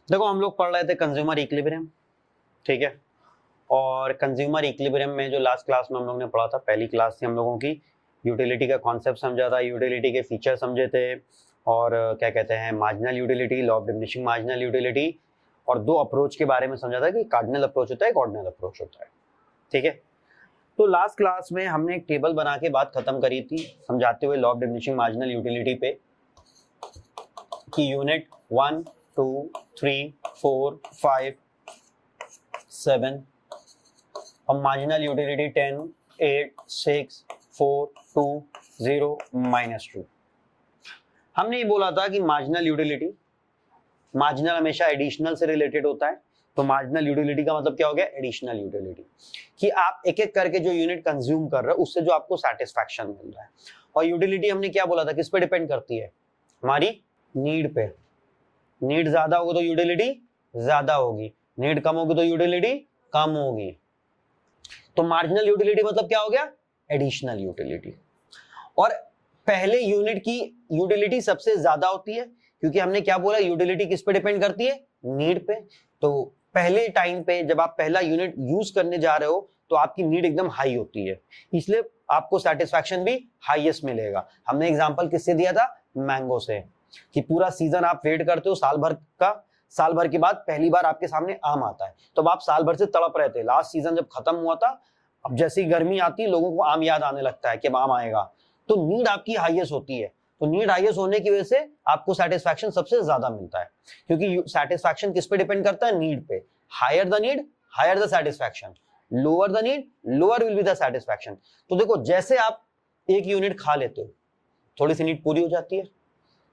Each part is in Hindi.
देखो हम लोग पढ़ रहे थे कंज्यूमर इक्विलिब्रियम, ठीक है। और कंज्यूमर इक्विलिब्रियम में जो लास्ट क्लास में हम लोग ने पढ़ा था, पहली क्लास थी हम लोगों की, यूटिलिटी का कॉन्सेप्ट समझा था, यूटिलिटी के फीचर समझे थे, और क्या कहते हैं marginal utility, law of diminishing marginal utility, और दो अप्रोच के बारे में समझा था कि कार्डिनल अप्रोच होता है, ऑर्डिनल अप्रोच होता है, ठीक है। तो लास्ट क्लास में हमने एक टेबल बना के बात खत्म करी थी समझाते हुए law of diminishing marginal utility पे कि यूनिट 1 2 3 4 5 7 और मार्जिनल यूटिलिटी 10 8 6 4 2 0 -2। हमने ये बोला था कि मार्जिनल यूटिलिटी, मार्जिनल हमेशा एडिशनल से रिलेटेड होता है, तो मार्जिनल यूटिलिटी का मतलब क्या हो गया, एडिशनल यूटिलिटी, कि आप एक एक करके जो यूनिट कंज्यूम कर रहे हो उससे जो आपको सेटिस्फैक्शन मिल रहा है। और यूटिलिटी हमने क्या बोला था, किस पे डिपेंड करती है, हमारी नीड पे। नीड ज्यादा होगी तो यूटिलिटी ज्यादा होगी, नीड कम होगी तो यूटिलिटी कम होगी। तो मार्जिनल यूटिलिटी मतलब क्या हो गया, एडिशनल यूटिलिटी। और पहले यूनिट की यूटिलिटी सबसे ज्यादा होती है, क्योंकि हमने क्या बोला, यूटिलिटी किस पे डिपेंड करती है, नीड पे। तो पहले टाइम पे जब आप पहला यूनिट यूज करने जा रहे हो तो आपकी नीड एकदम हाई होती है, इसलिए आपको सेटिस्फैक्शन भी हाईएस्ट मिलेगा। हमने एग्जांपल किससे दिया था, मैंगो से, कि पूरा सीजन आप वेट करते हो साल भर का, साल भर के बाद पहली बार आपके सामने आम आता है, तो अब आप साल भर से तड़प रहे थे, लास्ट सीजन जब खत्म हुआ था, अब जैसी गर्मी आती है लोगों को आम याद आने लगता है कि अब आम आएगा, तो नीड आपकी हाईएस्ट होती है। तो नीड हाईएस्ट होने की वजह से आपको सेटिस्फैक्शन सबसे ज्यादा मिलता है, क्योंकि सेटिस्फैक्शन किस पे डिपेंड करता है, नीड पे। Higher the need higher the satisfaction, lower the need lower will be the satisfaction. तो देखो जैसे आप एक यूनिट खा लेते हो, थोड़ी सी नीड पूरी हो जाती है,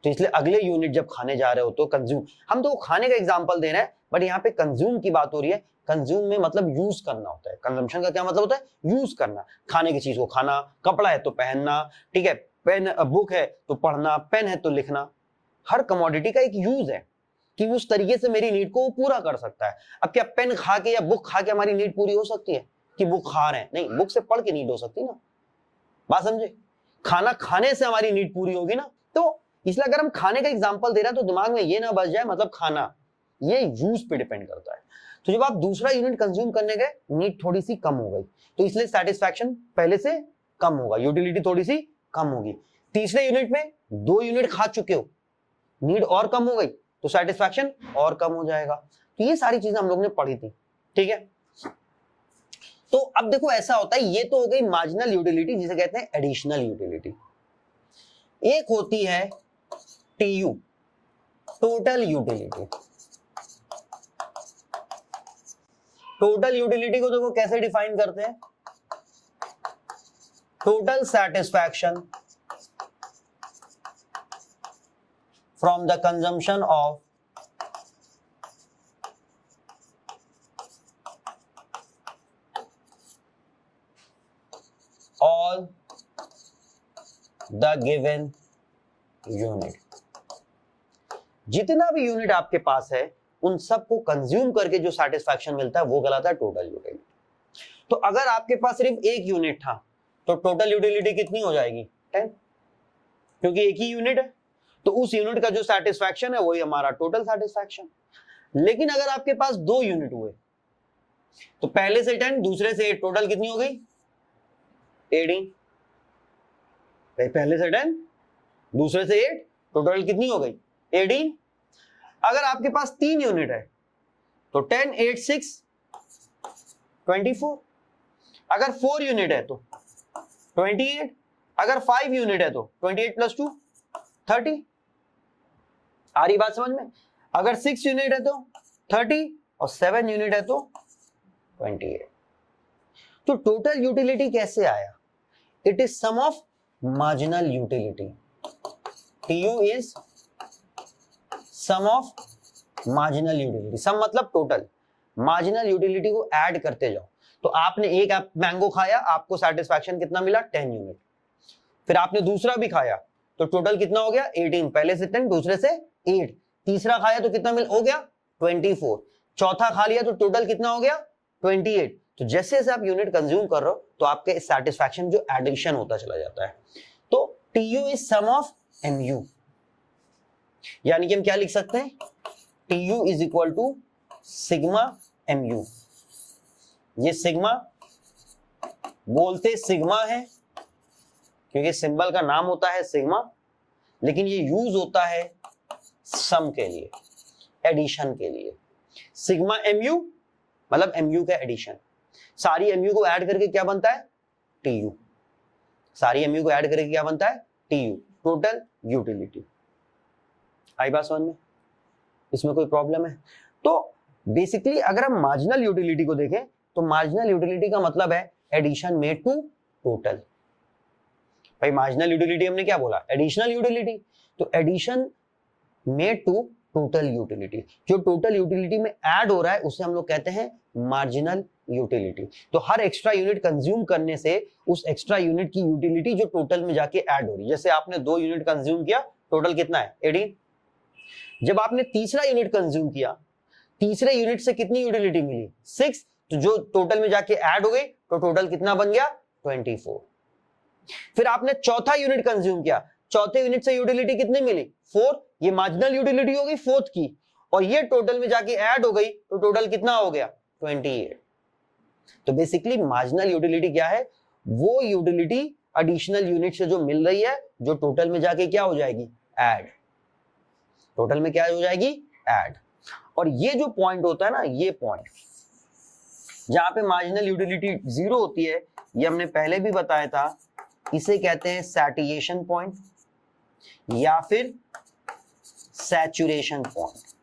तो इसलिए अगले यूनिट जब खाने जा रहे हो तो कंज्यूम, हम तो खाने का एग्जांपल दे रहे हैं, बट यहाँ पे कंज्यूम की बात हो रही है। कंज्यूम में मतलब यूज करना होता है, कंजम्पशन का क्या मतलब होता है, यूज करना, खाने की चीज को खाना, कपड़ा है तो पहनना, ठीक है, पेन बुक है तो पढ़ना, पेन है तो लिखना। हर कमोडिटी का एक यूज है कि उस तरीके से मेरी नीड को पूरा कर सकता है। अब क्या पेन खा के या बुक खा के हमारी नीड पूरी हो सकती है, कि बुक खा रहे हैं, नहीं, बुक से पढ़ के नीड हो सकती है ना, बात समझे। खाना खाने से हमारी नीड पूरी होगी ना। तो इसलिए अगर हम खाने का एग्जांपल दे रहे हैं तो दिमाग में ये ना बच जाए मतलब खाना, ये यूज पे डिपेंड करता है। तो जब आप दूसरा यूनिट कंज्यूम करने गए, नीड थोड़ी सी कम हो गई, तो इसलिए सेटिस्फैक्शन पहले से कम होगा, यूटिलिटी थोड़ी सी कम होगी। तीसरे यूनिट में 2 यूनिट खा चुके हो, नीड और कम हो गई, तो सेटिस्फैक्शन और कम हो जाएगा। तो ये सारी चीजें हम लोग ने पढ़ी थी, ठीक है। तो अब देखो ऐसा होता है, ये तो हो गई मार्जिनल यूटिलिटी, जिसे कहते हैं एडिशनल यूटिलिटी। एक होती है TU, total utility. Total utility को देखो कैसे डिफाइन करते हैं, total satisfaction from the consumption of all the given unit. जितना भी यूनिट आपके पास है उन सबको कंज्यूम करके जो सेटिस्फैक्शन मिलता है वो कहलाता है टोटल यूटिलिटी। तो अगर आपके पास सिर्फ एक यूनिट था तो टोटल यूटिलिटी कितनी हो जाएगी, 10, क्योंकि एक ही यूनिट है, तो उस यूनिट का जो सेटिस्फैक्शन है वही हमारा टोटल सेटिस्फैक्शन। लेकिन अगर आपके पास 2 यूनिट हुए तो पहले से 10 दूसरे से 8, टोटल कितनी हो गई, 18। पहले से 10 दूसरे से 8, टोटल कितनी हो गई, 18। अगर आपके पास 3 यूनिट है तो 10 8 6 24। अगर 4 यूनिट है तो 28। अगर 5 यूनिट है तो 28 + 2 30। आ रही बात समझ में। अगर 6 यूनिट है तो 30 और 7 यूनिट है तो 28। तो टोटल यूटिलिटी कैसे आया, it is sum of marginal utility. TU is sum of marginal utility, sum मतलब टोटल, मार्जिनल यूटिलिटी को ऐड करते जाओ। तो आपने एक मैंगो खाया, आपको सेटिस्फैक्शन कितना मिला, 10 यूनिट। फिर आपने दूसरा भी खाया तो टोटल कितना हो गया, 18। पहले से 10 दूसरे से 8। तीसरा खाया तो कितना मिल हो गया, 24। चौथा खा लिया तो टोटल कितना हो गया, 28। तो जैसे जैसे आप यूनिट कंज्यूम कर रहे हो तो आपके सेटिस्फैक्शन जो एडिशन होता चला जाता है। तो TU is sum of MU, यानी कि हम क्या लिख सकते हैं, TU is equal to sigma MU। ये सिग्मा बोलते सिग्मा है क्योंकि सिंबल का नाम होता है सिग्मा, लेकिन ये यूज होता है सम के लिए, एडिशन के लिए। सिग्मा MU मतलब MU का एडिशन। सारी MU को ऐड करके क्या बनता है? TU। सारी MU को ऐड करके क्या बनता है? TU, total utility. आई बात समझ में? इसमें कोई प्रॉब्लम है? तो बेसिकली अगर हम मार्जिनल यूटिलिटी को देखें तो मार्जिनल यूटिलिटी का मतलब है एडिशन मेड टू टोटल। भाई मार्जिनल यूटिलिटी हमने क्या बोला? Additional utility. तो addition made to total utility, जो टोटल यूटिलिटी में ऐड हो रहा है उसे हम लोग कहते हैं मार्जिनल यूटिलिटी। तो हर एक्स्ट्रा यूनिट कंज्यूम करने से उस एक्स्ट्रा यूनिट की यूटिलिटी जो टोटल में जाके ऐड हो रही है, जैसे आपने 2 यूनिट कंज्यूम किया, टोटल कितना है? 18। जब आपने तीसरा यूनिट कंज्यूम किया, तीसरे यूनिट से कितनी यूटिलिटी मिली? 6। तो जो टोटल में जाके ऐड हो गई तो टोटल कितना बन गया? 24। फिर आपने चौथा यूनिट कंज्यूम किया, चौथे यूनिट से यूटिलिटी कितनी मिली? 4। ये मार्जिनल यूटिलिटी हो गई फोर्थ की, और ये टोटल में जाके ऐड हो गई तो टोटल कितना हो गया? 28। तो बेसिकली मार्जिनल यूटिलिटी क्या है? वो यूटिलिटी एडिशनल यूनिट से जो मिल रही है, जो टोटल में जाके क्या हो जाएगी? ऐड। टोटल में क्या हो जाएगी? ऐड। और ये जो पॉइंट होता है ना, ये पॉइंट जहां पे मार्जिनल यूटिलिटी 0 होती है, ये हमने पहले भी बताया था, इसे कहते हैं सैचुरेशन पॉइंट या फिर सैचुरेशन पॉइंट।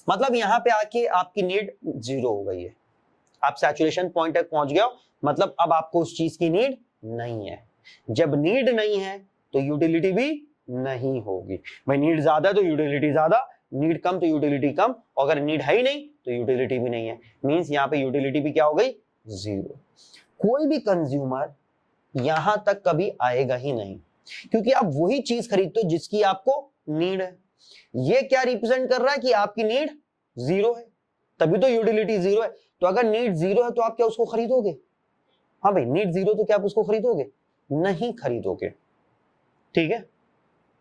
मतलब यहां पे आके आपकी नीड 0 हो गई है, आप सैचुरेशन पॉइंट तक पहुंच गए हो, मतलब अब आपको उस चीज की नीड नहीं है। जब नीड नहीं है तो यूटिलिटी भी नहीं होगी। भाई नीड ज्यादा है तो यूटिलिटी ज्यादा, नीड कम तो यूटिलिटी कम, और अगर नीड है ही नहीं तो यूटिलिटी भी नहीं है। मींस यहाँ पे यूटिलिटी भी क्या हो गई? 0। कोई भी कंज्यूमर यहां तक कभी आएगा ही नहीं, क्योंकि आप वही चीज खरीदते हो जिसकी आपको नीड है। ये क्या रिप्रेजेंट कर रहा है कि आपकी नीड 0 है, तभी तो यूटिलिटी 0 है। तो अगर नीड 0 है तो आप क्या उसको खरीदोगे? हाँ भाई, नीड 0 तो क्या आप उसको खरीदोगे? नहीं खरीदोगे। ठीक है,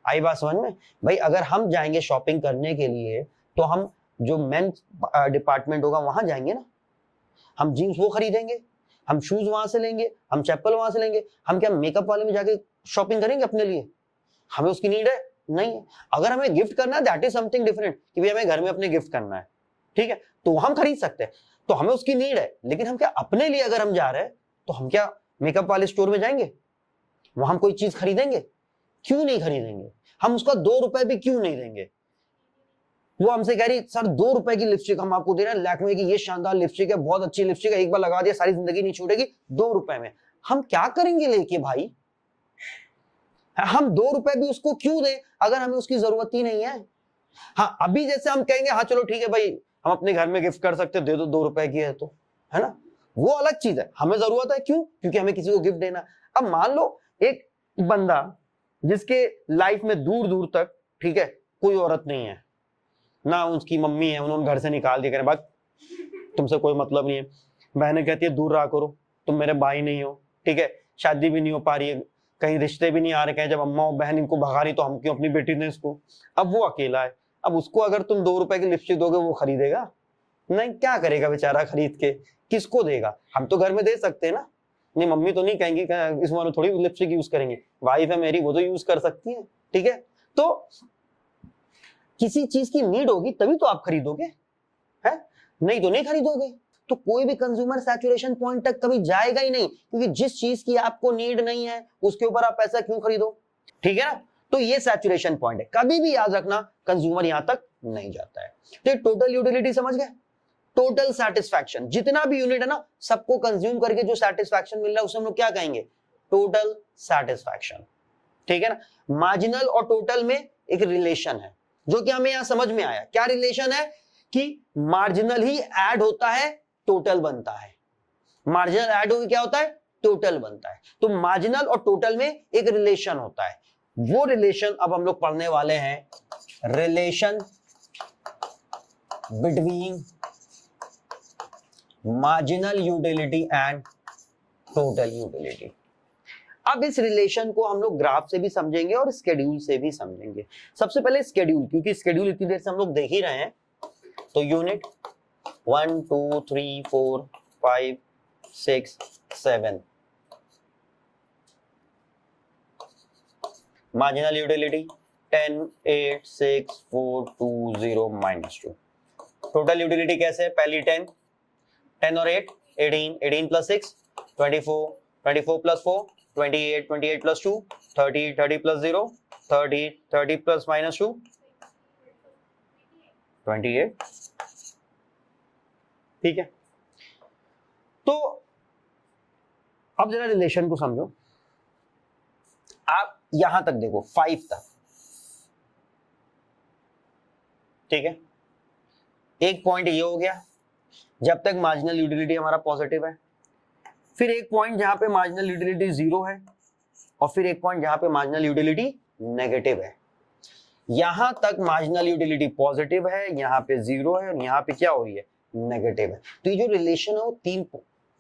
आई बात समझ में? भाई अगर हम जाएंगे शॉपिंग करने के लिए तो हम जो मेंस डिपार्टमेंट होगा वहां जाएंगे ना, हम जीन्स वो खरीदेंगे, हम शूज वहां से लेंगे, हम चप्पल वहां से लेंगे। हम क्या मेकअप वाले में जाके शॉपिंग करेंगे अपने लिए? हमें उसकी नीड है? नहीं है। अगर हमें गिफ्ट करना है, दैट इज समथिंग डिफरेंट, कि भाई हमें घर में अपने गिफ्ट करना है, ठीक है, तो हम खरीद सकते हैं, तो हमें उसकी नीड है। लेकिन हम क्या अपने लिए अगर हम जा रहे हैं तो हम क्या मेकअप वाले स्टोर में जाएंगे, वहां हम कोई चीज खरीदेंगे? क्यों नहीं खरीदेंगे? हम उसका 2 रुपए भी क्यों नहीं देंगे? वो हमसे कह रही सर 2 रुपए की लिपस्टिक हम आपको दे रहे हैं, लैक्मे की ये शानदार लिपस्टिक है, बहुत अच्छी लिपस्टिक है, एक बार लगा दिया सारी जिंदगी नहीं छूटेगी, 2 रुपए में। हम क्या करेंगे लेके भाई? हम 2 रुपए भी उसको क्यों दें अगर हमें उसकी जरूरत ही नहीं है? हाँ, अभी जैसे हम कहेंगे हाँ चलो ठीक है भाई, हम अपने घर में गिफ्ट कर सकते, दे दो 2 रुपए की है तो, है ना, वो अलग चीज है। हमें जरूरत है, क्यों? क्योंकि हमें किसी को गिफ्ट देना। अब मान लो एक बंदा जिसके लाइफ में दूर दूर तक, ठीक है, कोई औरत नहीं है, ना उसकी मम्मी है, उन्होंने घर से निकाल दिया, कह बात तुमसे कोई मतलब नहीं है। बहनें कहती है दूर रहा करो, तुम मेरे भाई नहीं हो, ठीक है, शादी भी नहीं हो पा रही है, कहीं रिश्ते भी नहीं आ रहे, कहीं जब अम्मा और बहन इनको भगा रही तो हम क्यों अपनी बेटी ने इसको। अब वो अकेला है, अब उसको अगर तुम 2 रुपए की लिपस्टिक दोगे वो खरीदेगा नहीं? क्या करेगा बेचारा खरीद के? किसको देगा? हम तो घर में दे सकते हैं ना, नहीं मम्मी तो नहीं कहेंगी इस उम्र में थोड़ी लिपस्टिक यूज करेंगे, वाइफ है मेरी वो तो यूज कर सकती है, ठीक है। तो किसी चीज की नीड होगी तभी तो आप खरीदोगे, है, नहीं तो नहीं खरीदोगे। तो कोई भी कंज्यूमर सैचुरेशन पॉइंट तक कभी जाएगा ही नहीं, क्योंकि जिस चीज की आपको नीड नहीं है उसके ऊपर आप पैसा क्यों खरीदो? ठीक है ना, तो ये सैचुरेशन पॉइंट है। कभी भी याद रखना कंज्यूमर यहां तक नहीं जाता है। तो टोटल यूटिलिटी समझ गए? टोटल सेटिस्फैक्शन, जितना भी यूनिट है ना सबको कंज्यूम करके जो सेटिस्फैक्शन मिल रहा है उसे हम लोग क्या कहेंगे? Total satisfaction. ठीक है ना। मार्जिनल और टोटल में एक रिलेशन है जो कि हमें यहां समझ में आया। क्या रिलेशन है? कि मार्जिनल ही ऐड होता है टोटल बनता है, मार्जिनल ऐड होकर क्या होता है? टोटल बनता है। तो मार्जिनल और टोटल में एक रिलेशन होता है, वो रिलेशन अब हम लोग पढ़ने वाले हैं, relation between marginal utility and total utility. अब इस रिलेशन को हम लोग ग्राफ से भी समझेंगे और स्केड्यूल से भी समझेंगे। सबसे पहले स्केड्यूल, क्योंकि स्केड्यूल इतनी देर से हम लोग देख ही रहे हैं। तो unit 1 2 3 4 5 6 7 marginal utility 10 8 6 4 2 0 -2। Total utility कैसे है? पहली 10 10 और 8 18 18 plus 6 24 24 plus 4 28 28 plus 2 30 30 plus 0 30 30 plus -2 28। ठीक है, तो अब जरा रिलेशन को समझो। आप यहां तक देखो 5 तक, ठीक है। एक पॉइंट ये हो गया जब तक मार्जिनल यूटिलिटी हमारा पॉजिटिव है, फिर एक पॉइंट जहां पे मार्जिनल यूटिलिटी 0 है, और फिर एक पॉइंट जहां पे मार्जिनल यूटिलिटी नेगेटिव है। यहां तक मार्जिनल यूटिलिटी पॉजिटिव है, यहां पे 0 है, और यहां पे क्या हो रही है? नेगेटिव है। तो ये जो रिलेशन है वो 3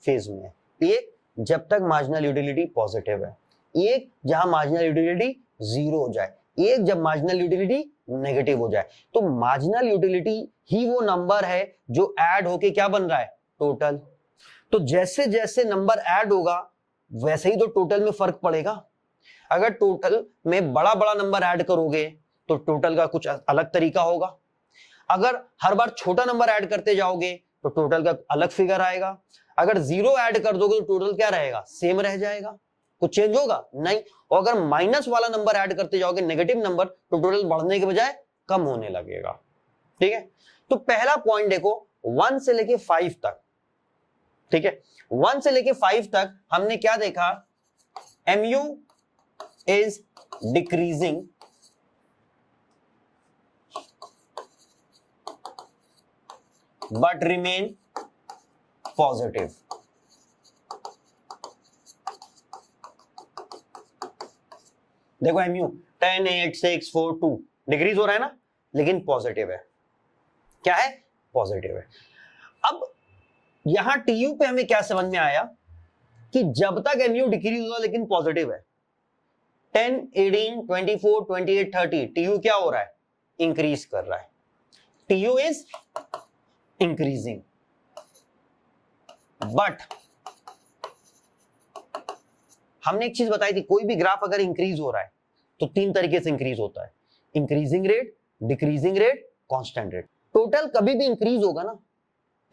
फेज में है। एक जब तक मार्जिनल यूटिलिटी पॉजिटिव है, एक जहां मार्जिनल यूटिलिटी 0 हो जाए, एक जब मार्जिनल यूटिलिटी नेगेटिव हो जाए। तो मार्जिनल यूटिलिटी ही वो नंबर है जो ऐड होके क्या बन रहा है? टोटल। तो जैसे जैसे नंबर ऐड होगा वैसे ही तो टोटल में फर्क पड़ेगा। अगर टोटल में बड़ा बड़ा नंबर ऐड करोगे तो टोटल का कुछ अलग तरीका होगा। अगर हर बार छोटा नंबर ऐड करते जाओगे तो टोटल का अलग फिगर आएगा। अगर 0 ऐड कर दोगे तो टोटल क्या रहेगा? सेम रह जाएगा, कुछ चेंज होगा नहीं। और अगर माइनस वाला नंबर ऐड करते जाओगे, नेगेटिव नंबर, तो टोटल बढ़ने के बजाय कम होने लगेगा। ठीक है, तो पहला पॉइंट देखो 1 से लेके 5 तक, ठीक है। 1 से लेके 5 तक हमने क्या देखा? MU is decreasing but remain positive। देखो MU 10 8 6 4 2 डिक्रीज हो रहा है ना, लेकिन पॉजिटिव है। क्या है? पॉजिटिव है। अब यहां TU पे हमें क्या समझ में आया कि जब तक MU डिक्रीज हो रहा है लेकिन पॉजिटिव है, 10 18 24 28 30 TU क्या हो रहा है? इंक्रीज कर रहा है। TU इज इंक्रीजिंग, बट हमने एक चीज बताई थी, कोई भी ग्राफ अगर इंक्रीज हो रहा है तो 3 तरीके से इंक्रीज होता है: increasing rate, decreasing rate, constant rate. Total कभी भी इंक्रीज होगा ना,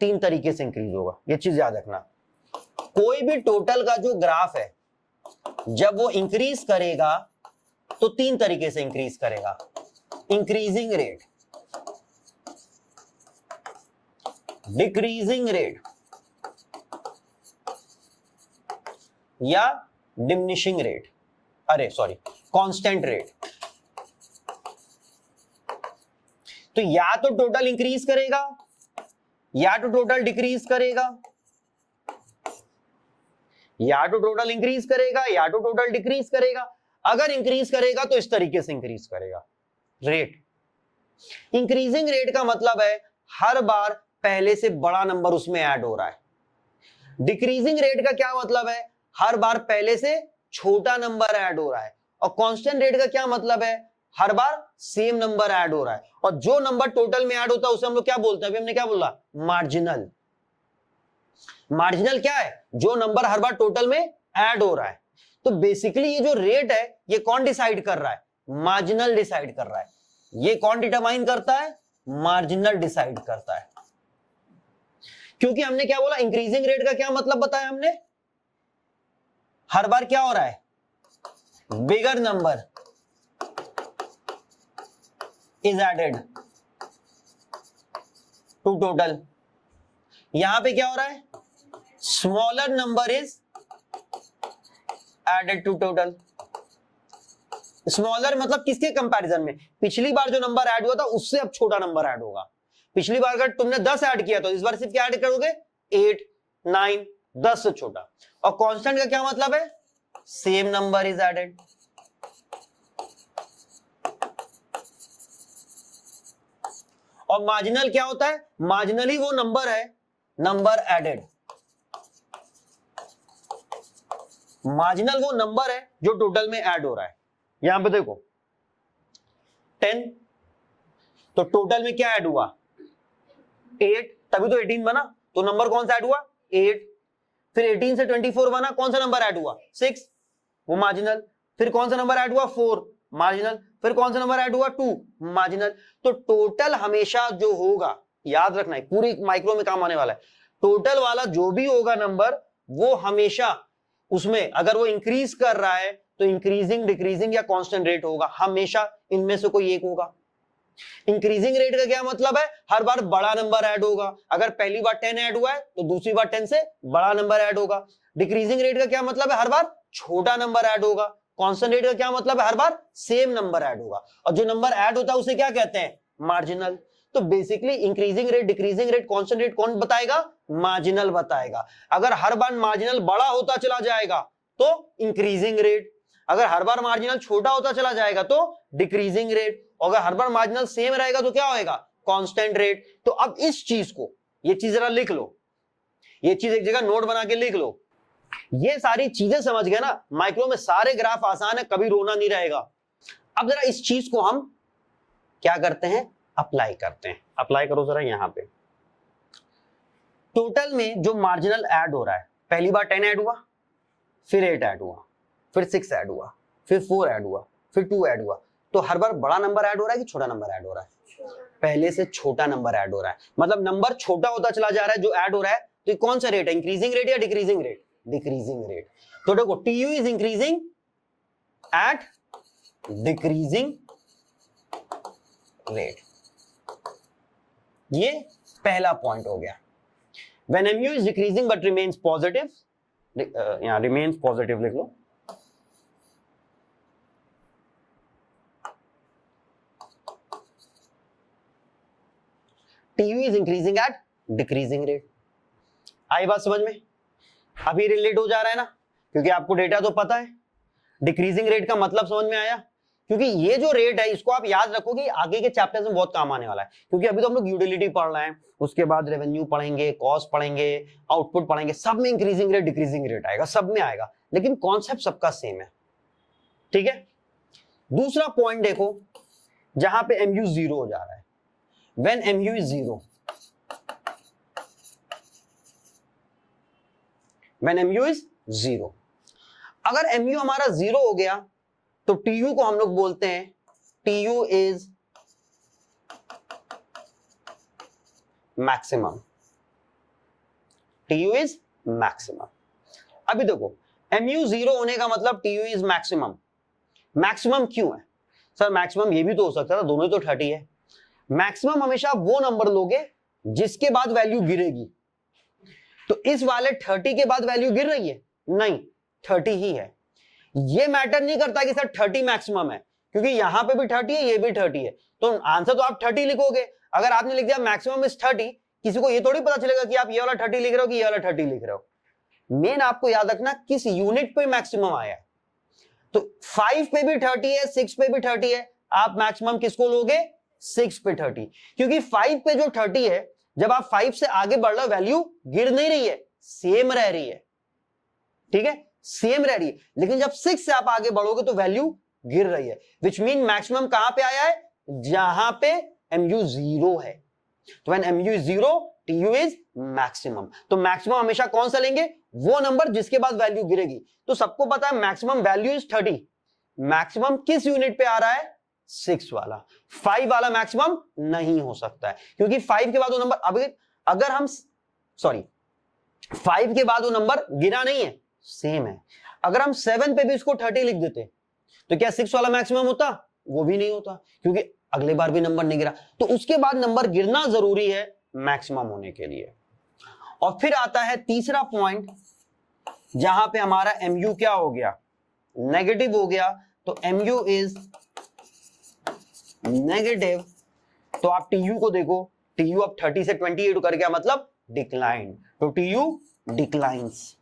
3 तरीके से इंक्रीज होगा, ये चीज याद रखना। कोई भी टोटल का जो ग्राफ है जब वो इंक्रीज करेगा तो 3 तरीके से इंक्रीज करेगा: इंक्रीजिंग रेट, डिक्रीजिंग रेट, या डिमिनिशिंग रेट, अरे सॉरी कांस्टेंट रेट। तो या तो टोटल इंक्रीज करेगा, या तो टोटल डिक्रीज करेगा, या तो टोटल इंक्रीज करेगा, या तो टोटल डिक्रीज करेगा। अगर इंक्रीज करेगा तो इस तरीके से इंक्रीज करेगा रेट। इंक्रीजिंग रेट का मतलब है हर बार पहले से बड़ा नंबर उसमें ऐड हो रहा है। डिक्रीजिंग रेट का क्या मतलब है? हर बार पहले से छोटा नंबर ऐड हो रहा है। और कांस्टेंट रेट का क्या मतलब है? हर बार सेम नंबर ऐड हो रहा है। और जो नंबर टोटल में ऐड होता है उसे हम लोग क्या बोलते हैं? अभी हमने क्या बोला? मार्जिनल। मार्जिनल क्या है? जो नंबर हर बार टोटल में ऐड हो रहा है। तो बेसिकली ये जो रेट है ये कौन डिसाइड कर रहा है? मार्जिनल डिसाइड कर रहा है। ये कौन डिटरमाइन करता है? मार्जिनल डिसाइड करता है। क्योंकि हमने क्या बोला? इंक्रीजिंग रेट का क्या मतलब बताया हमने? हर बार क्या हो रहा है? Bigger number is added to total. यहां पे क्या हो रहा है? Smaller number is added to total. Smaller मतलब किसके कंपैरिजन में? पिछली बार जो नंबर ऐड हुआ था उससे अब छोटा नंबर ऐड होगा। पिछली बार अगर तुमने 10 ऐड किया तो इस बार सिर्फ क्या ऐड करोगे? 8 9 10 से छोटा। और कांस्टेंट का क्या मतलब है? Same number is added. और मार्जिनल क्या होता है? मार्जिनल ही वो नंबर है, नंबर एडेड। मार्जिनल वो नंबर है जो टोटल में ऐड हो रहा है। यहां पे देखो 10, तो टोटल में क्या ऐड हुआ 8, तभी तो 18 बना, तो नंबर कौन सा ऐड हुआ 8। फिर 18 से 24 बना, कौन सा नंबर ऐड हुआ 6, वो मार्जिनल। फिर कौन सा नंबर ऐड हुआ 4, मार्जिनल। फिर कौन सा नंबर ऐड हुआ 2, मार्जिनल। तो टोटल हमेशा जो होगा, याद रखना है, पूरी माइक्रो में काम आने वाला है, टोटल वाला जो भी होगा नंबर वो हमेशा उसमें अगर वो इंक्रीज कर रहा है तो इंक्रीजिंग, डिक्रीजिंग या कांस्टेंट रेट होगा, हमेशा इनमें से कोई एक होगा। इंक्रीजिंग रेट का क्या मतलब है, हर बार बड़ा नंबर ऐड होगा। अगर पहली बार 10 ऐड हुआ है तो दूसरी बार 10 से बड़ा नंबर ऐड होगा। डिक्रीजिंग रेट का क्या मतलब है, हर बार छोटा नंबर ऐड होगा। कांस्टेंट रेट का क्या मतलब है, हर बार सेम नंबर ऐड होगा। और जो नंबर ऐड होता है उसे क्या कहते हैं, मार्जिनल। तो basically increasing rate, decreasing rate, constant rate कौन बताएगा, मार्जिनल बताएगा। अगर हर बार मार्जिनल बड़ा होता चला जाएगा तो इंक्रीजिंग रेट, अगर हर बार मार्जिनल छोटा होता चला जाएगा तो डिक्रीजिंग रेट, और अगर हर बार मार्जिनल सेम रहेगा तो क्या होएगा, कांस्टेंट रेट। तो अब इस चीज को, ये चीज जरा लिख लो, ये चीज एक जगह नोट बना के लिख लो। ये सारी चीजें समझ गए ना, माइक्रो में सारे ग्राफ आसान है, कभी रोना नहीं रहेगा। अब जरा इस चीज को हम क्या करते हैं, अप्लाई करते हैं। अप्लाई करो जरा यहां पे। टोटल में जो मार्जिनल ऐड हो रहा है, पहली बार 10 ऐड हुआ, फिर 8 ऐड हुआ, फिर 6 ऐड हुआ, फिर 4 ऐड हुआ, फिर 2 ऐड हुआ। तो हर बार बड़ा नंबर ऐड हो रहा है कि छोटा नंबर ऐड हो रहा है, पहले से छोटा नंबर ऐड हो रहा है। मतलब नंबर छोटा होता चला जा रहा है जो ऐड हो रहा है। तो कौन सा रेट है, इंक्रीजिंग रेट या डिक्रीजिंग रेट, डिक्रीजिंग रेट। तो देखो TU is increasing at decreasing rate, ये पहला पॉइंट हो गया। When MU is decreasing but remains positive, यहां रिमेन्स पॉजिटिव लिख लो, TU is increasing at decreasing rate. आई बात समझ में, अभी रिलेट हो जा रहा है ना, क्योंकि आपको डेटा तो पता है। डिक्रीजिंग रेट का मतलब समझ में आया, क्योंकि ये जो रेट है इसको आप याद रखोगे, आगे के चैप्टर्स में बहुत काम आने वाला है। क्योंकि अभी तो हम लोग यूटिलिटी पढ़ रहे हैं, उसके बाद रेवेन्यू पढ़ेंगे, कॉस्ट पढ़ेंगे, आउटपुट पढ़ेंगे, सब में इंक्रीजिंग रेट डिक्रीजिंग रेट आएगा, सब में आएगा, लेकिन कॉन्सेप्ट सबका सेम है। ठीक है, दूसरा पॉइंट देखो जहां पे एमयू जीरो हो जा रहा है, when MU is zero, when MU is zero, अगर एमयू हमारा जीरो हो गया तो टीयू को हम लोग बोलते हैं TU is maximum, TU is maximum. अभी देखो एमयू जीरो होने का मतलब टीयू इज मैक्सिमम। मैक्सिमम क्यों है सर, मैक्सिमम ये भी तो हो सकता था, दोनों ही तो 30 है। मैक्सिमम हमेशा वो नंबर लोगे जिसके बाद वैल्यू गिरेगी। तो इस वाले 30 के बाद वैल्यू गिर रही है, नहीं 30 ही है। ये मैटर नहीं करता कि सर 30 मैक्सिमम है, क्योंकि यहां पे भी 30 है, ये भी 30 है, तो आंसर तो आप 30 लिखोगे। अगर आपने लिख दिया मैक्सिमम इज 30, किसी को ये थोड़ी पता चलेगा कि आप ये वाला 30 लिख रहे हो कि ये वाला 30 लिख रहे हो। मेन आपको याद रखना किस यूनिट पे मैक्सिमम आया है। तो 5 पे भी 30 है, 6 पे भी 30 है, आप मैक्सिमम किसको लोगे, 6 पे 30, क्योंकि 5 पे जो 30 है, जब आप 5 से आगे बढ़ रहे हो वैल्यू गिर नहीं रही है, सेम रह रही है। ठीक है, सेम रह रही है, लेकिन जब 6 से आप आगे बढ़ोगे तो वैल्यू गिर रही है, विच मीन मैक्सिमम कहां पे आया है, जहां पे एमयू जीरो है। तो when MU is zero TU is maximum. तो मैक्सिमम हमेशा कौन सा लेंगे, वो नंबर जिसके बाद वैल्यू गिरेगी। तो सबको पता है मैक्सिमम वैल्यू इज 30, मैक्सिमम किस यूनिट पे आ रहा है, 6 वाला। 5 वाला मैक्सिमम नहीं हो सकता है, क्योंकि 5 के बाद वो नंबर, अगर हम सॉरी 5 के बाद वो नंबर गिरा नहीं है, सेम है। अगर हम 7 पे भी इसको 30 लिख देते तो क्या 6 वाला मैक्सिमम होता, वो भी नहीं होता, क्योंकि अगले बार भी नंबर नहीं गिरा। तो उसके बाद नंबर गिरना जरूरी है मैक्सिमम होने के लिए। और फिर आता है तीसरा पॉइंट, जहां पे हमारा एमयू क्या हो गया, नेगेटिव हो गया। तो एमयू इज नेगेटिव, तो आप टीयू को देखो, टीयू अब 30 से 28 कर गया, मतलब डिक्लाइन। तो टीयू डिक्लाइंस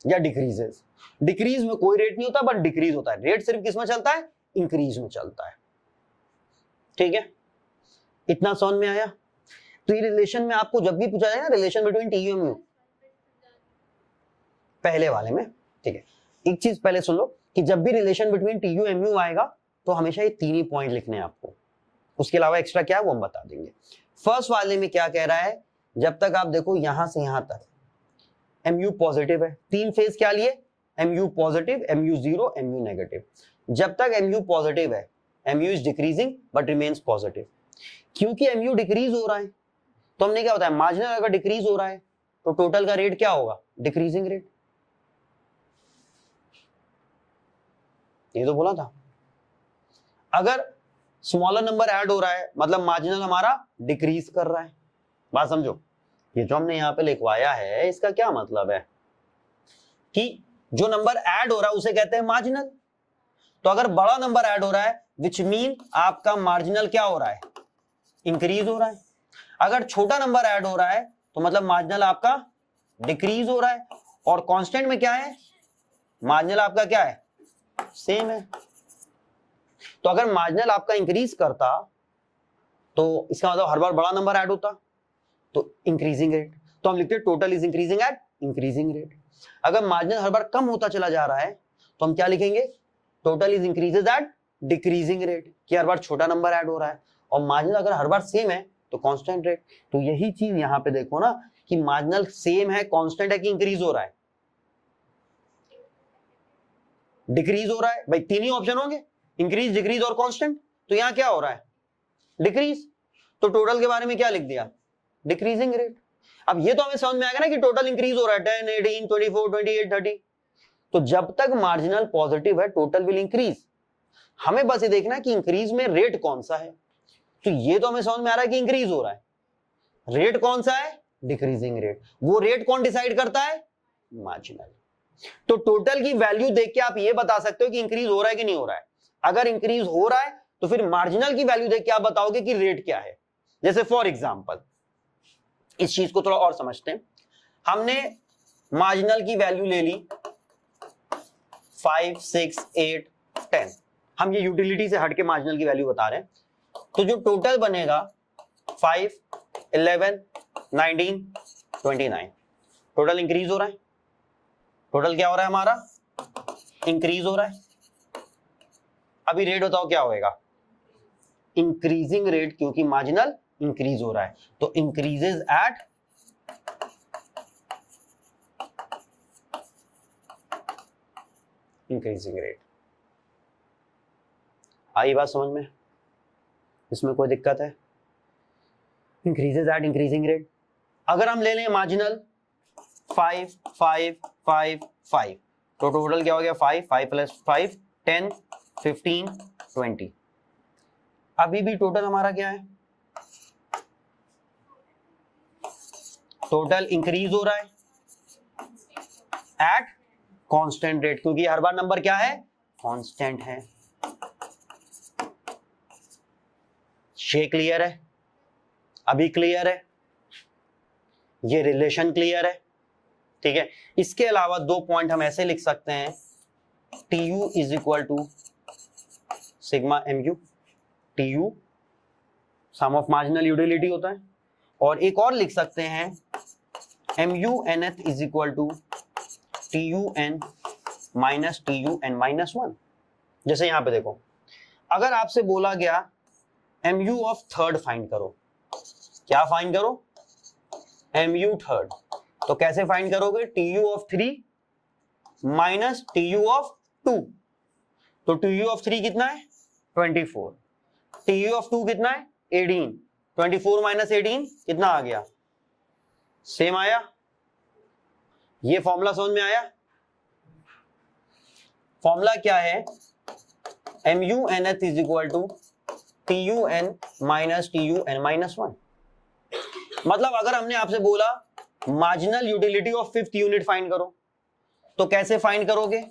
या डिक्रीजेस। डिक्रीज में कोई रेट नहीं होता, बट डिक्रीज होता है। रेट सिर्फ किस में चलता है, इंक्रीज में चलता है। ठीक है, इतना समझ में आया। तो ये रिलेशन में आपको जब भी पूछा जाए ना, रिलेशन बिटवीन टीयू एमयू, पहले वाले में, ठीक है। एक चीज पहले सुन लो कि जब भी relation between T U M U आएगा तो हमेशा ये तीन ही पॉइंट लिखने हैं आपको, उसके अलावा एक्स्ट्रा क्या है वो हम बता देंगे। फर्स्ट वाले में क्या कह रहा है, जब तक आप देखो यहां से यहां तक एम यू पॉजिटिव है, तीन फेज क्या लिए, M U positive, M U zero, M U negative. जब तक एम यू पॉजिटिव है, M U is decreasing but remains positive. क्योंकि एम यू डिक्रीज हो रहा है तो हमने क्या बताया, मार्जिनल अगर डिक्रीज हो रहा है तो टोटल का रेट क्या होगा, डिक्रीजिंग रेट। ये तो बोला था। अगर स्मॉलर नंबर ऐड हो रहा है मतलब मार्जिनल हमारा डिक्रीज कर रहा है। बात समझो, ये जो हमने यहां पे लिखवाया है इसका क्या मतलब है कि जो नंबर ऐड हो रहा है उसे कहते हैं मार्जिनल। तो अगर बड़ा नंबर ऐड हो रहा है विच मीन आपका मार्जिनल क्या हो रहा है, इंक्रीज हो रहा है। अगर छोटा नंबर ऐड हो रहा है तो मतलब मार्जिनल आपका डिक्रीज हो रहा है। और कांस्टेंट में क्या है, मार्जिनल आपका क्या है, सेम है। तो अगर मार्जिनल आपका इंक्रीज करता तो इसका मतलब हर बार बड़ा नंबर ऐड होता तो इंक्रीजिंग रेट, तो हम लिखते हैं total is increasing eight increasing rate. अगर मार्जिनल हर बार कम होता चला जा रहा है तो हम क्या लिखेंगे, total is increases at decreasing rate, कि हर बार छोटा नंबर ऐड हो रहा है। और मार्जिनल अगर हर बार सेम है तो कांस्टेंट रेट। तो यही चीज यहां पे देखो ना कि मार्जिनल सेम है, कांस्टेंट है कि इंक्रीज हो रहा है, डिक्रीज हो रहा है। भाई तीन ही ऑप्शन होंगे, इंक्रीज, डिक्रीज और कांस्टेंट। तो यहां क्या हो रहा है, डिक्रीज। तो टोटल के बारे में क्या लिख दिया, डिक्रीजिंग रेट। अब ये तो हमें समझ में आएगा ना कि टोटल इंक्रीज हो रहा है 10, 18, 24, 28, 30। तो जब तक मार्जिनल पॉजिटिव है टोटल विल इंक्रीज। हमें बस ये देखना है कि इंक्रीज में रेट कौन सा है। तो ये तो हमें समझ में आ रहा है कि इंक्रीज हो रहा है, रेट कौन सा है, डिक्रीजिंग रेट। वो रेट कौन डिसाइड करता है, मार्जिनल। तो टोटल की वैल्यू देख के आप ये बता सकते हो कि इंक्रीज हो रहा है कि नहीं हो रहा है। अगर इंक्रीज हो रहा है तो फिर मार्जिनल की वैल्यू देख के आप बताओगे कि रेट क्या है। जैसे फॉर एग्जांपल इस चीज को थोड़ा और समझते हैं। हमने मार्जिनल की वैल्यू ले ली 5, 6, 8, 10। हम ये यूटिलिटी से हटके मार्जिनल की वैल्यू बता रहे हैं। तो जो टोटल बनेगा 5, 11, 19, 29। टोटल इंक्रीज हो रहा है, टोटल क्या हो रहा है हमारा, इंक्रीज हो रहा है। अभी रेट बताओ क्या होएगा, इंक्रीजिंग रेट, क्योंकि मार्जिनल इंक्रीज हो रहा है। तो इंक्रीजेज एट इंक्रीजिंग रेट। आई बात समझ में, इसमें कोई दिक्कत है, इंक्रीजेज एट इंक्रीजिंग रेट। अगर हम ले लें मार्जिनल 5, 5, 5, 5, तो टोटल क्या हो गया, 5, 5 प्लस 5, 10, 15, 20। अभी भी टोटल हमारा क्या है, टोटल इंक्रीज हो रहा है एट कांस्टेंट रेट, क्योंकि हर बार नंबर क्या है, कांस्टेंट है। ये क्लियर है, अभी क्लियर है, ये रिलेशन क्लियर है, ठीक है। इसके अलावा दो पॉइंट हम ऐसे लिख सकते हैं, T U is equal to sigma M U. T U sum of marginal utility होता है। और एक और लिख सकते हैं M U nth is equal to T U N minus T U N minus 1। जैसे यहां पे देखो, अगर आपसे बोला गया M U of third find करो, क्या फाइंड करो, एम यू थर्ड, तो कैसे फाइंड करोगे, T U of 3 minus T you of 2। तो टी यू ऑफ 3 कितना है, 24, टी यू ऑफ 2 कितना है, 18, 24 माइनस 18 कितना आ गया, सेम आया। ये फॉर्मूला समझ में आया। फॉर्मूला क्या है, M U nth is equal to T U N minus T U N minus 1। मतलब अगर हमने आपसे बोला marginal utility of 5th unit find करो, तो कैसे फाइंड करोगे,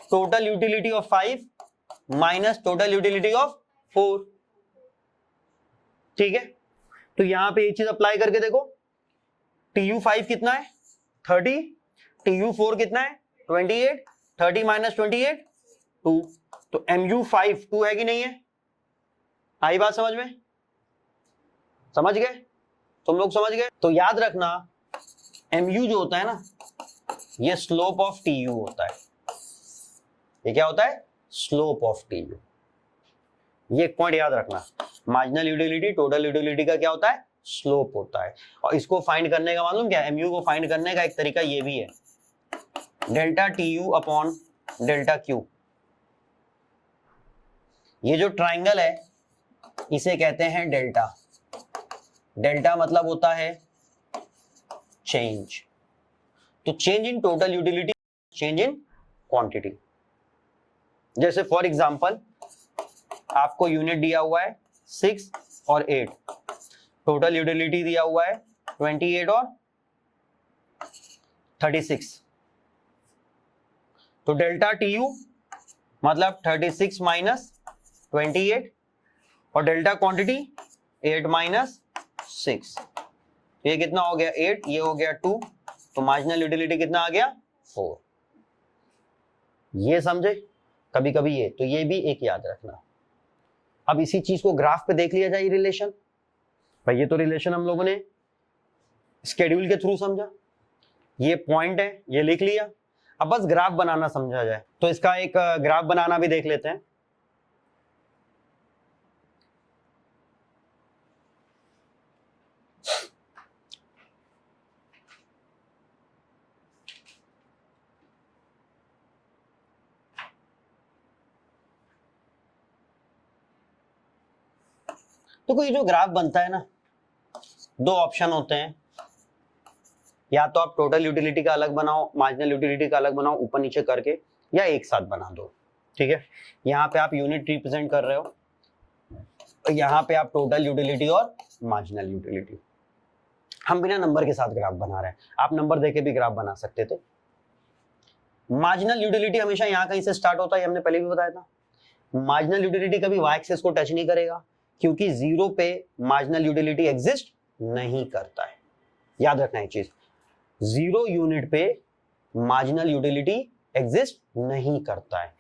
total utility of 5 minus total utility of 4, ठीक है। तो यहां पे एक चीज अप्लाई करके देखो, टी यू 5 कितना है, 30, टी यू 4 कितना है, 28, 30 माइनस 28, 2। तो एम यू 5 2 है कि नहीं है, आई बात समझ में, समझ गए तुम लोग, समझ गए। तो याद रखना एम यू जो होता है ना, ये स्लोप ऑफ टी यू होता है। ये क्या होता है? Slope of T U. ये एक पॉइंट याद रखना, मार्जिनल यूटिलिटी टोटल यूटिलिटी का क्या होता है? स्लोप होता है। और इसको फाइंड करने का मालूम क्या? एमयू को फाइंड करने का एक तरीका ये भी है, delta T U upon delta Q. ये जो ट्राइंगल है इसे कहते हैं डेल्टा। डेल्टा मतलब होता है चेंज। तो change in total utility, change in quantity. जैसे फॉर एग्जांपल आपको यूनिट दिया हुआ है 6 और 8, टोटल यूटिलिटी दिया हुआ है 28 और 36। तो डेल्टा टी यू मतलब 36 माइनस 28 और डेल्टा क्वांटिटी 8 माइनस 6। ये कितना हो गया? 8, ये हो गया 2, तो मार्जिनल यूटिलिटी कितना आ गया? 4। ये समझे? कभी कभी ये, तो ये भी एक याद रखना। अब इसी चीज को ग्राफ पे देख लिया जाए, रिलेशन। भाई ये तो रिलेशन हम लोगों ने स्केड्यूल के थ्रू समझा, ये पॉइंट है, ये लिख लिया। अब बस ग्राफ बनाना समझा जाए, तो इसका एक ग्राफ बनाना भी देख लेते हैं। तो कोई जो ग्राफ बनता है ना, दो ऑप्शन होते हैं, या तो आप टोटल यूटिलिटी का अलग बनाओ, मार्जिनल यूटिलिटी का अलग बनाओ ऊपर नीचे करके, या एक साथ बना दो। ठीक है, यहाँ पे आप यूनिट रिप्रेजेंट कर रहे हो, यहाँ पे आप टोटल यूटिलिटी और मार्जिनल यूटिलिटी। हम बिना नंबर के साथ ग्राफ बना रहे हैं, आप नंबर देके भी ग्राफ बना सकते थे। मार्जिनल यूटिलिटी हमेशा यहाँ कहीं से स्टार्ट होता है, हमने पहले भी बताया था। मार्जिनल यूटिलिटी कभी वाई एक्सिस को टच नहीं करेगा, क्योंकि जीरो पे मार्जिनल यूटिलिटी एग्जिस्ट नहीं करता है। याद रखना एक चीज, जीरो यूनिट पे मार्जिनल यूटिलिटी एग्जिस्ट नहीं करता है।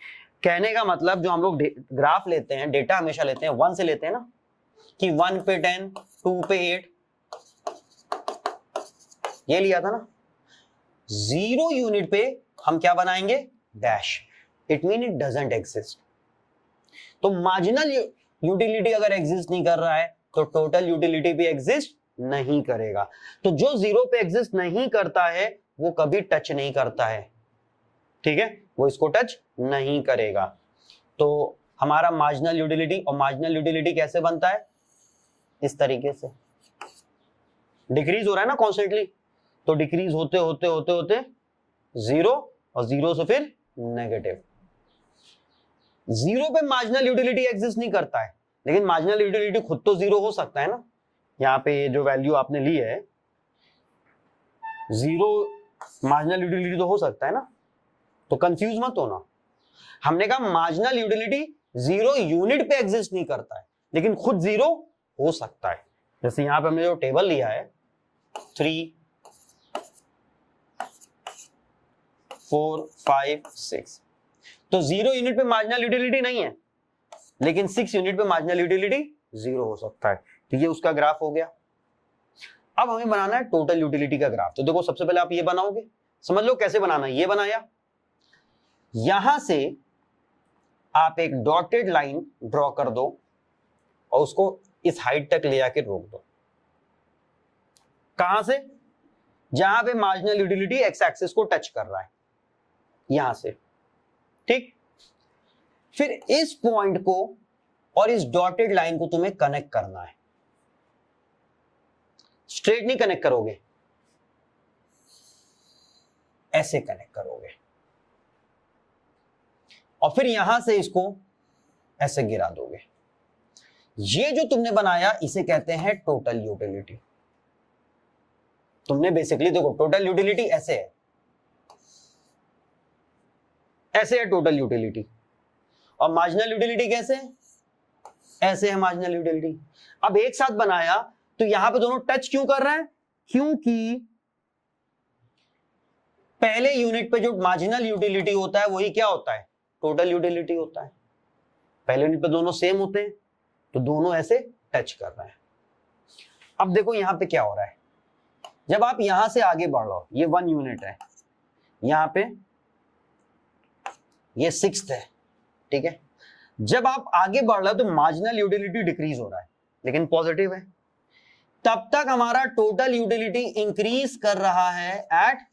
कहने का मतलब जो हम लोग ग्राफ लेते हैं, डेटा हमेशा लेते हैं 1 से लेते हैं ना, कि 1 पे 10, 2 पे 8, ये लिया था ना। जीरो यूनिट पे हम क्या बनाएंगे? Dash. It mean it doesn't exist. तो मार्जिनल यूटिलिटी अगर एग्जिस्ट नहीं कर रहा है तो टोटल यूटिलिटी भी एग्जिस्ट नहीं करेगा। तो जो जीरो पे एग्जिस्ट नहीं करता है वो कभी टच नहीं करता है। ठीक है, वो इसको टच नहीं करेगा। तो हमारा मार्जिनल यूटिलिटी, और मार्जिनल यूटिलिटी कैसे बनता है? इस तरीके से डिक्रीज हो रहा है ना कॉन्स्टेंटली, तो डिक्रीज होते होते होते होते जीरो, और जीरो से फिर नेगेटिव। जीरो पे मार्जिनल यूटिलिटी एग्जिस्ट नहीं करता है, लेकिन मार्जिनल यूटिलिटी खुद तो जीरो हो सकता है ना। यहाँ पे जो वैल्यू आपने ली है, जीरो मार्जिनल यूटिलिटी तो हो सकता है ना, तो कंफ्यूज मत होना। हमने कहा मार्जिनल यूटिलिटी जीरो यूनिट पे एग्जिस्ट नहीं करता है, लेकिन खुद जीरो हो सकता है। जैसे यहाँ पे हमने जो टेबल लिया है 3, 4, 5, 6, तो जीरो यूनिट पे मार्जिनल यूटिलिटी नहीं है, लेकिन 6 यूनिट पे मार्जिनल यूटिलिटी जीरो हो सकता है। तो ये उसका ग्राफ हो गया। अब हमें बनाना है टोटल यूटिलिटी का ग्राफ। तो देखो सबसे पहले आप ये बनाओगे, समझ लो कैसे बनाना है। ये बनाया, यहां से आप एक डॉटेड लाइन ड्रॉ कर दो और उसको इस हाइट तक ले आके रोक दो। कहां से? जहां पे मार्जिनल यूटिलिटी एक्स एक्सिस को टच कर रहा है, यहां से। ठीक, फिर इस पॉइंट को और इस डॉटेड लाइन को तुम्हें कनेक्ट करना है। स्ट्रेट नहीं कनेक्ट करोगे, ऐसे कनेक्ट करोगे, और फिर यहां से इसको ऐसे गिरा दोगे। ये जो तुमने बनाया इसे कहते हैं टोटल यूटिलिटी। तुमने बेसिकली देखो टोटल यूटिलिटी ऐसे है, ऐसे है टोटल यूटिलिटी, और मार्जिनल यूटिलिटी कैसे है? ऐसे है मार्जिनल यूटिलिटी। अब एक साथ बनाया तो यहां पे दोनों टच क्यों कर रहे हैं? क्योंकि पहले यूनिट पे जो मार्जिनल यूटिलिटी होता है वही क्या होता है? टोटल यूटिलिटी होता है। पहले यूनिट पे दोनों सेम होते हैं, तो दोनों ऐसे टच कर रहे हैं। अब देखो यहां पे क्या हो रहा है, जब आप यहां से आगे बढ़ रहे हो, ये 1 यूनिट है, यहां पे ये 6th है, ठीक है। जब आप आगे बढ़ रहे हो तो मार्जिनल यूटिलिटी डिक्रीज हो रहा है, लेकिन पॉजिटिव है, तब तक हमारा टोटल यूटिलिटी इंक्रीज कर रहा है एट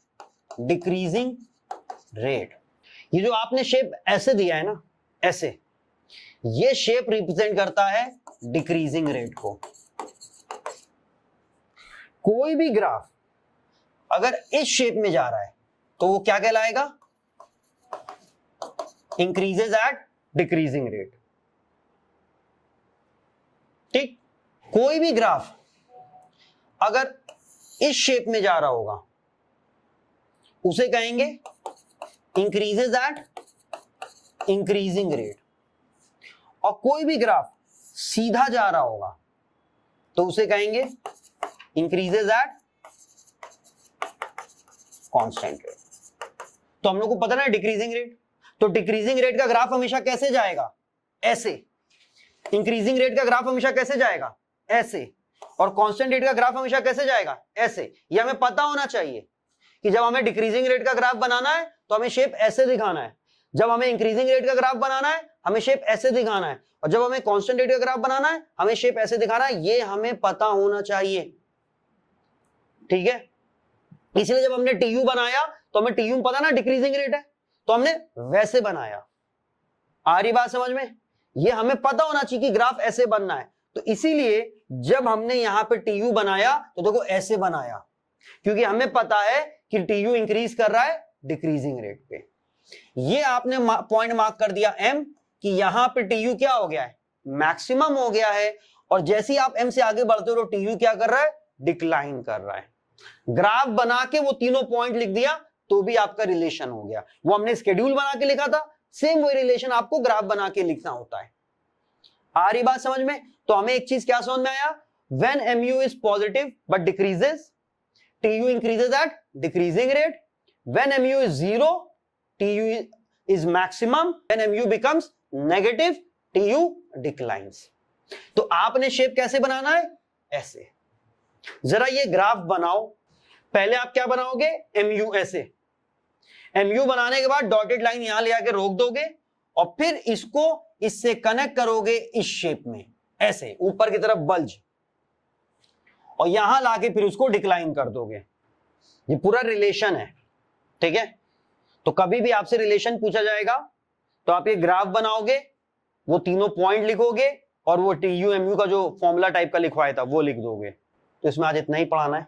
डिक्रीजिंग रेट। ये जो आपने शेप ऐसे दिया है ना, ऐसे, ये शेप रिप्रेजेंट करता है डिक्रीजिंग रेट को। कोई भी ग्राफ अगर इस शेप में जा रहा है तो वो क्या कहलाएगा? इंक्रीजेज एट डिक्रीजिंग रेट, ठीक। कोई भी ग्राफ अगर इस शेप में जा रहा होगा उसे कहेंगे इंक्रीजेज एट इंक्रीजिंग रेट, और कोई भी ग्राफ सीधा जा रहा होगा तो उसे कहेंगे इंक्रीजेज एट कांस्टेंट रेट। तो हम लोग को पता ना डिक्रीजिंग रेट, तो डिक्रीजिंग रेट का ग्राफ हमेशा कैसे जाएगा? ऐसे। इंक्रीजिंग रेट का ग्राफ हमेशा कैसे जाएगा? ऐसे। और कांस्टेंट रेट का ग्राफ हमेशा कैसे जाएगा? ऐसे। ये हमें पता होना चाहिए कि जब हमें डिक्रीजिंग रेट का ग्राफ बनाना है तो हमें शेप ऐसे दिखाना है, जब हमें इंक्रीजिंग रेट का ग्राफ बनाना है हमें शेप ऐसे दिखाना है, और जब हमें कांस्टेंट रेट का ग्राफ बनाना है हमें शेप ऐसे दिखाना है। ये हमें पता होना चाहिए, ठीक है। इसलिए जब हमने टीयू बनाया तो हमें टीयू पता ना डिक्रीजिंग रेट है, तो हमने वैसे बनाया। आ रही बात समझ में? ये हमें पता होना चाहिए कि ग्राफ ऐसे बनना है, तो इसीलिए जब हमने यहां पे टीयू बनाया तो देखो ऐसे बनाया, क्योंकि हमें पता है कि टीयू इंक्रीज कर रहा है डिक्रीजिंग रेट पे। ये आपने पॉइंट मार्क कर दिया एम कि यहां पे टीयू क्या हो गया है? मैक्सिमम हो गया है, और जैसे ही आप एम से आगे बढ़ते हो तो टीयू क्या कर रहा है? डिक्लाइन कर रहा है। ग्राफ बना के वो तीनों पॉइंट लिख दिया तो भी आपका रिलेशन हो गया। वो हमने स्केड्यूल बना के लिखा था, सेम वही रिलेशन आपको ग्राफ बना के लिखना होता है। आ रही बात समझ में? तो हमें एक चीज क्या समझ में आया? When mu is positive but decreases, tu increases at decreasing rate. When mu is 0, tu is maximum. When mu becomes negative, tu declines. तो आपने शेप कैसे बनाना है? ऐसे। जरा ये ग्राफ बनाओ। पहले आप क्या बनाओगे? mu ऐसे। mu बनाने के बाद डॉटेड लाइन यहां ले आके रोक दोगे, और फिर इसको इससे कनेक्ट करोगे इस शेप में, ऐसे ऊपर की तरफ बल्ज, और यहां लाके फिर उसको डिक्लाइन कर दोगे। ये पूरा रिलेशन है, ठीक है। तो कभी भी आपसे रिलेशन पूछा जाएगा तो आप ये ग्राफ बनाओगे, वो तीनों पॉइंट लिखोगे, और वो टीयू एमयू का जो फॉर्मूला टाइप का लिखवाया था वो लिख दोगे। तो इसमें आज इतना ही पढ़ाना है।